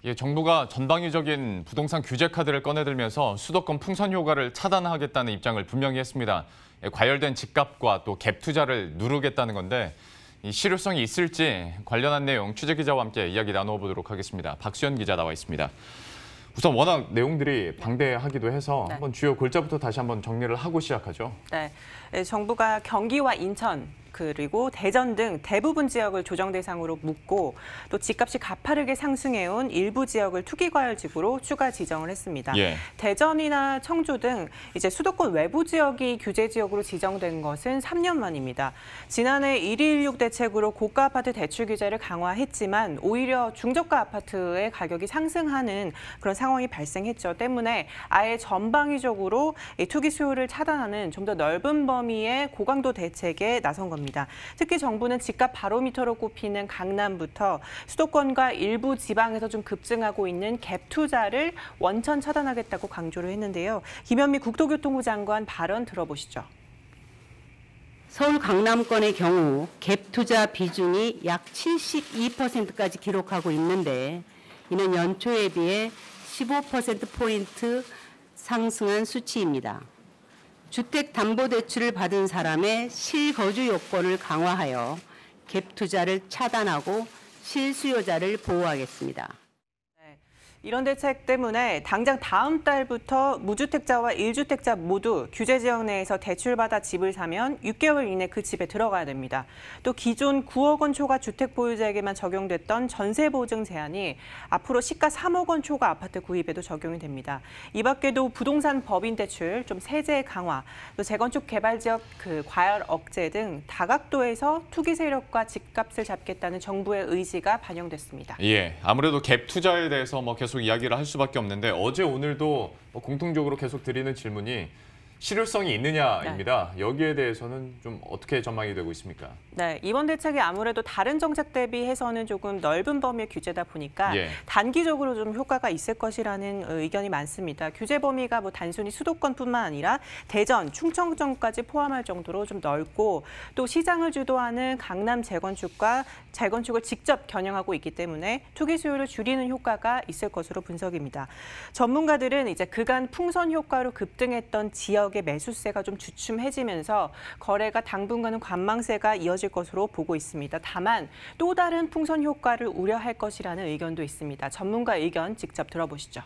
예, 정부가 전방위적인 부동산 규제 카드를 꺼내들면서 수도권 풍선 효과를 차단하겠다는 입장을 분명히 했습니다. 예, 과열된 집값과 또 갭 투자를 누르겠다는 건데 이 실효성이 있을지 관련한 내용 취재 기자와 함께 이야기 나눠보도록 하겠습니다. 박수현 기자 나와 있습니다. 우선 워낙 내용들이 방대하기도 해서 네. 한번 주요 골자부터 다시 한번 정리를 하고 시작하죠. 네, 정부가 경기와 인천 그리고 대전 등 대부분 지역을 조정 대상으로 묶고 또 집값이 가파르게 상승해온 일부 지역을 투기과열지구로 추가 지정을 했습니다. 예. 대전이나 청주 등 이제 수도권 외부 지역이 규제 지역으로 지정된 것은 3년 만입니다. 지난해 1.16 대책으로 고가 아파트 대출 규제를 강화했지만 오히려 중저가 아파트의 가격이 상승하는 그런 상황이 발생했죠. 때문에 아예 전방위적으로 이 투기 수요를 차단하는 좀 더 넓은 범위의 고강도 대책에 나선 겁니다. 특히 정부는 집값 바로미터로 꼽히는 강남부터 수도권과 일부 지방에서 좀 급증하고 있는 갭 투자를 원천 차단하겠다고 강조를 했는데요. 김현미 국토교통부 장관 발언 들어보시죠. 서울 강남권의 경우 갭 투자 비중이 약 72%까지 기록하고 있는데 이는 연초에 비해 15%포인트 상승한 수치입니다. 주택담보대출을 받은 사람의 실거주 요건을 강화하여 갭 투자를 차단하고 실수요자를 보호하겠습니다. 이런 대책 때문에 당장 다음 달부터 무주택자와 1주택자 모두 규제 지역 내에서 대출받아 집을 사면 6개월 이내 그 집에 들어가야 됩니다. 또 기존 9억 원 초과 주택 보유자에게만 적용됐던 전세 보증 제한이 앞으로 시가 3억 원 초과 아파트 구입에도 적용이 됩니다. 이 밖에도 부동산 법인 대출, 좀 세제 강화, 또 재건축 개발 지역 과열 억제 등 다각도에서 투기 세력과 집값을 잡겠다는 정부의 의지가 반영됐습니다. 예, 아무래도 갭 투자에 대해서 계속 이야기를 할 수밖에 없는데 어제 오늘도 공통적으로 계속 드리는 질문이 실효성이 있느냐입니다. 네. 여기에 대해서는 좀 어떻게 전망이 되고 있습니까? 네, 이번 대책이 아무래도 다른 정책 대비해서는 조금 넓은 범위의 규제다 보니까 단기적으로 좀 효과가 있을 것이라는 의견이 많습니다. 규제 범위가 단순히 수도권뿐만 아니라 대전, 충청권까지 포함할 정도로 좀 넓고 또 시장을 주도하는 강남 재건축과 재건축을 직접 겨냥하고 있기 때문에 투기 수요를 줄이는 효과가 있을 것으로 분석입니다. 전문가들은 이제 그간 풍선 효과로 급등했던 지역의 매수세가 좀 주춤해지면서 거래가 당분간은 관망세가 이어질 것으로 보고 있습니다. 다만 또 다른 풍선 효과를 우려할 것이라는 의견도 있습니다. 전문가 의견 직접 들어보시죠.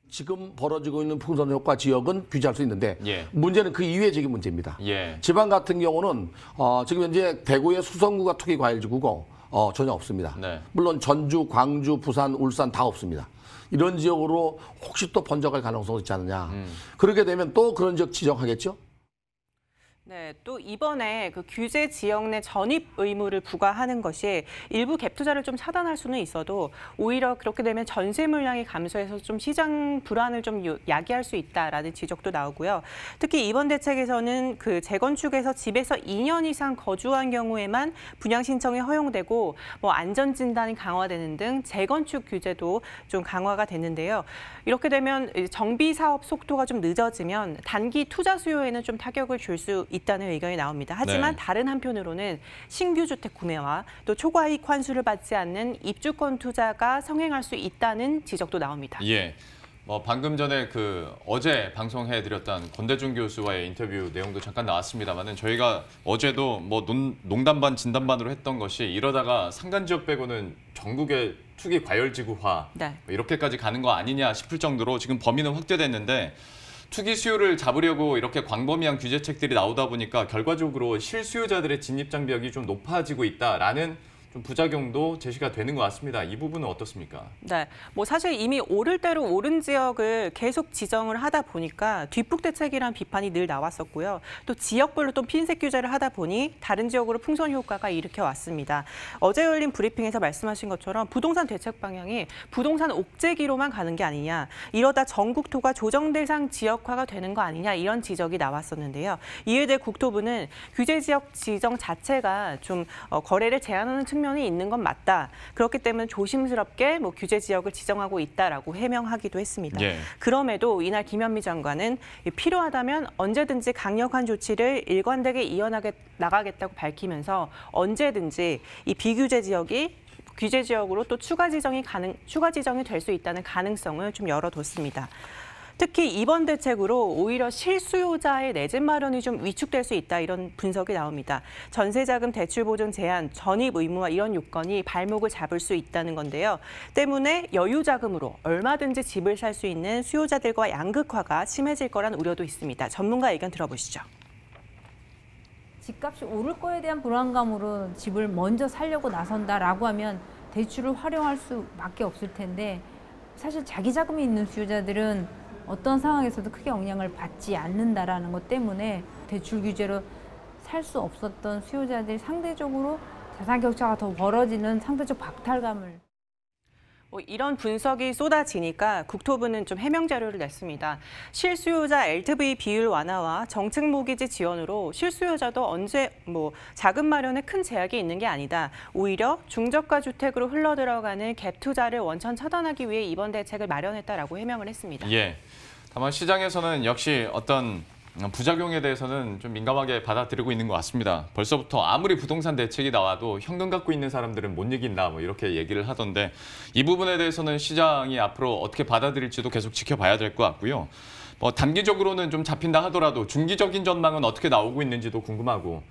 지금 벌어지고 있는 풍선 효과 지역은 규제할 수 있는데 문제는 그 이외적인 문제입니다. 지방 같은 경우는 지금 현재 대구의 수성구가 투기 과열지구고 전혀 없습니다. 물론 전주, 광주, 부산, 울산 다 없습니다. 이런 지역으로 혹시 또 번져갈 가능성이 있지 않느냐. 그렇게 되면 또 그런 지역 지정하겠죠? 네, 또 이번에 그 규제 지역 내 전입 의무를 부과하는 것이 일부 갭 투자를 좀 차단할 수는 있어도 오히려 그렇게 되면 전세 물량이 감소해서 좀 시장 불안을 좀 야기할 수 있다라는 지적도 나오고요. 특히 이번 대책에서는 그 재건축에서 집에서 2년 이상 거주한 경우에만 분양 신청이 허용되고 안전 진단이 강화되는 등 재건축 규제도 좀 강화가 됐는데요. 이렇게 되면 정비 사업 속도가 좀 늦어지면 단기 투자 수요에는 좀 타격을 줄 수 있다는 의견이 나옵니다. 하지만 다른 한편으로는 신규 주택 구매와 또 초과이익 환수를 받지 않는 입주권 투자가 성행할 수 있다는 지적도 나옵니다. 예. 방금 전에 어제 방송해드렸던 권대중 교수와의 인터뷰 내용도 잠깐 나왔습니다만은 저희가 어제도 농담 반 진담 반으로 했던 것이 이러다가 산간 지역 빼고는 전국의 투기 과열지구화 이렇게까지 가는 거 아니냐 싶을 정도로 지금 범위는 확대됐는데 투기 수요를 잡으려고 이렇게 광범위한 규제책들이 나오다 보니까 결과적으로 실수요자들의 진입 장벽이 좀 높아지고 있다라는 좀 부작용도 제시가 되는 것 같습니다. 이 부분은 어떻습니까? 네, 사실 이미 오를 대로 오른 지역을 계속 지정을 하다 보니까 뒷북 대책이란 비판이 늘 나왔었고요. 또 지역별로 또 핀셋 규제를 하다 보니 다른 지역으로 풍선 효과가 일으켜 왔습니다. 어제 열린 브리핑에서 말씀하신 것처럼 부동산 대책 방향이 부동산 옥죄기로만 가는 게 아니냐, 이러다 전국토가 조정 대상 지역화가 되는 거 아니냐 이런 지적이 나왔었는데요. 이에 대해 국토부는 규제 지역 지정 자체가 좀 거래를 제한하는 측면이 있는 건 맞다. 그렇기 때문에 조심스럽게 규제 지역을 지정하고 있다라고 해명하기도 했습니다. 그럼에도 이날 김현미 장관은 필요하다면 언제든지 강력한 조치를 일관되게 이어나가겠다고 밝히면서 언제든지 이 비규제 지역이 규제 지역으로 또 추가 지정이 될 수 있다는 가능성을 좀 열어뒀습니다. 특히 이번 대책으로 오히려 실수요자의 내 집 마련이 좀 위축될 수 있다 이런 분석이 나옵니다. 전세자금 대출 보증 제한, 전입 의무화 이런 요건이 발목을 잡을 수 있다는 건데요. 때문에 여유 자금으로 얼마든지 집을 살 수 있는 수요자들과 양극화가 심해질 거란 우려도 있습니다. 전문가 의견 들어보시죠. 집값이 오를 거에 대한 불안감으로 집을 먼저 살려고 나선다라고 하면 대출을 활용할 수밖에 없을 텐데 사실 자기 자금이 있는 수요자들은 어떤 상황에서도 크게 영향을 받지 않는다라는 것 때문에 대출 규제로 살 수 없었던 수요자들이 상대적으로 자산 격차가 더 벌어지는 상대적 박탈감을. 이런 분석이 쏟아지니까 국토부는 좀 해명 자료를 냈습니다. 실수요자 LTV 비율 완화와 정책 모기지 지원으로 실수요자도 언제 자금 마련에 큰 제약이 있는 게 아니다. 오히려 중저가 주택으로 흘러들어가는 갭 투자를 원천 차단하기 위해 이번 대책을 마련했다라고 해명을 했습니다. 예. 다만 시장에서는 역시 어떤 부작용에 대해서는 좀 민감하게 받아들이고 있는 것 같습니다. 벌써부터 아무리 부동산 대책이 나와도 현금 갖고 있는 사람들은 못 이긴다 뭐 이렇게 얘기를 하던데 이 부분에 대해서는 시장이 앞으로 어떻게 받아들일지도 계속 지켜봐야 될 것 같고요. 단기적으로는 좀 잡힌다 하더라도 중기적인 전망은 어떻게 나오고 있는지도 궁금하고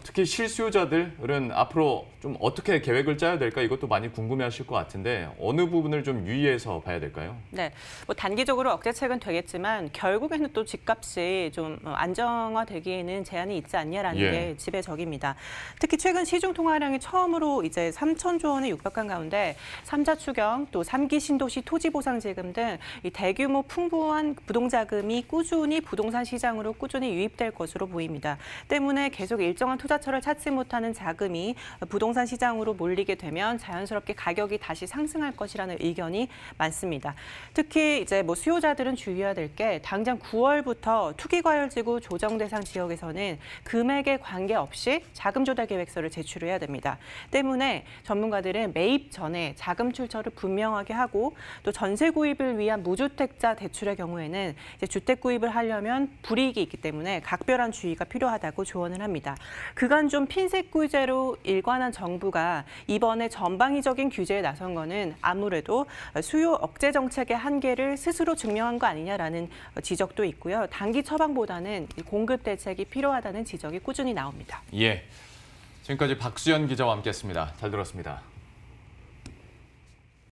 특히 실수요자들은 앞으로 좀 어떻게 계획을 짜야 될까 이것도 많이 궁금해하실 것 같은데 어느 부분을 좀 유의해서 봐야 될까요? 네, 단기적으로 억제책은 되겠지만 결국에는 또 집값이 좀 안정화되기에는 제한이 있지 않냐라는 게 지배적입니다. 특히 최근 시중 통화량이 처음으로 이제 3,000조 원에 육박한 가운데 3자 추경 또 3기 신도시 토지보상지금 등 이 대규모 풍부한 부동자금이 꾸준히 부동산 시장으로 꾸준히 유입될 것으로 보입니다. 때문에 계속 일정한 투자처를 찾지 못하는 자금이 부동산 시장으로 몰리게 되면 자연스럽게 가격이 다시 상승할 것이라는 의견이 많습니다. 특히 이제 수요자들은 주의해야 될 게 당장 9월부터 투기과열지구 조정 대상 지역에서는 금액에 관계없이 자금 조달 계획서를 제출해야 됩니다. 때문에 전문가들은 매입 전에 자금 출처를 분명하게 하고 또 전세 구입을 위한 무주택자 대출의 경우에는 이제 주택 구입을 하려면 불이익이 있기 때문에 각별한 주의가 필요하다고 조언을 합니다. 그간 좀 핀셋 규제로 일관한 정부가 이번에 전방위적인 규제에 나선 거는 아무래도 수요 억제 정책의 한계를 스스로 증명한 거 아니냐라는 지적도 있고요. 단기 처방보다는 공급 대책이 필요하다는 지적이 꾸준히 나옵니다. 예, 지금까지 박수연 기자와 함께했습니다. 잘 들었습니다.